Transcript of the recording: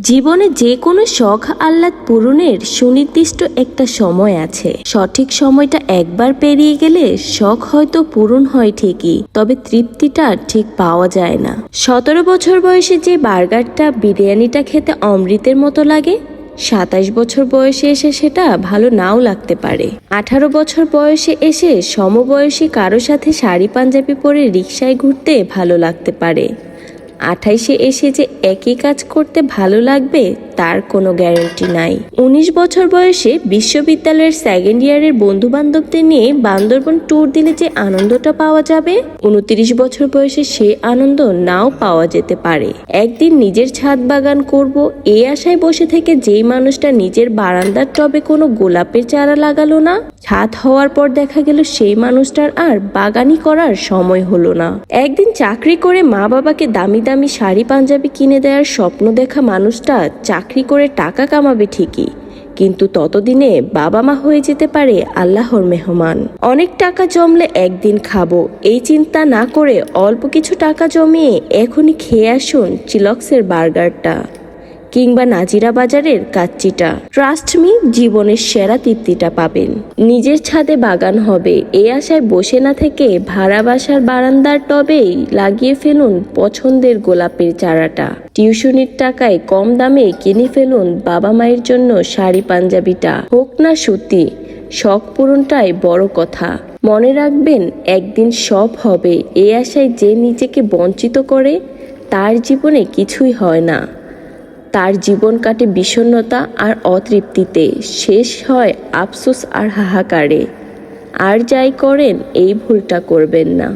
জীবনে যে কোনো শখ আহ্লাদ পূরণের সুনির্দিষ্ট একটা সময় আছে। সঠিক সময়টা একবার পেরিয়ে গেলে শখ হয়তো পূরণ হয় ঠিকই, তবে তৃপ্তিটা ঠিক পাওয়া যায় না। 17 বছর বয়সে যে বার্গারটা বিরিয়ানিটা খেতে অমৃতের মতো লাগে, 27 বছর বয়সে এসে সেটা ভালো নাও লাগতে পারে। 18 বছর বয়সে এসে সমবয়সী কারো সাথে শাড়ি পাঞ্জাবি পরে রিকশায় ঘুরতে ভালো লাগতে পারে। 28-এ এসে যে একই কাজ করতে ভালো লাগবে তার কোনো গ্যারান্টি নাই। 19 বছর বয়সে বিশ্ববিদ্যালয়ের সেকেন্ড ইয়ারের বন্ধু বান্ধবদের নিয়ে বান্দরবন ট্যুর দিলে যে আনন্দটা পাওয়া যাবে, 29 বছর বয়সে সে আনন্দ নাও পাওয়া যেতে পারে। একদিন নিজের ছাদ বাগান করব এই আশায় বসে থেকে যেই মানুষটা নিজের বারান্দার টবে কোনো গোলাপের চারা লাগালো না, ছাদ হওয়ার পর দেখা গেল সেই মানুষটার আর বাগানই করার সময় হলো না। একদিন চাকরি করে মা বাবাকে দামি দামি শাড়ি পাঞ্জাবি কিনে দেওয়ার স্বপ্ন দেখা মানুষটা চাকরি করে টাকা কামাবে ঠিকই, কিন্তু ততদিনে বাবা মা হয়ে যেতে পারে আল্লাহর মেহমান। অনেক টাকা জমলে একদিন খাবো এই চিন্তা না করে অল্প কিছু টাকা জমিয়ে এখনই খেয়ে আসুন চিলক্সের বার্গারটা কিংবা নাজিরা বাজারের কাচ্চিটা। ট্রাস্ট মি, জীবনের সেরা তৃপ্তিটা পাবেন। নিজের ছাদে বাগান হবে এই আশায় বসে না থেকে ভাড়া বাসার বারান্দার টবেই লাগিয়ে ফেলুন পছন্দের গোলাপের চারাটা। টিউশনির টাকায় কম দামে কিনে ফেলুন বাবা মায়ের জন্য শাড়ি পাঞ্জাবিটা। হোক না সত্যি, শখ পূরণটাই বড় কথা। মনে রাখবেন, একদিন সব হবে এই আশায় যে নিজেকে বঞ্চিত করে তার জীবনে কিছুই হয় না। তার জীবন কাটে বিষণ্ণতা আর অতৃপ্তিতে, শেষ হয় আফসোস আর হাহাকারে। আর যাই করেন এই ভুলটা করবেন না।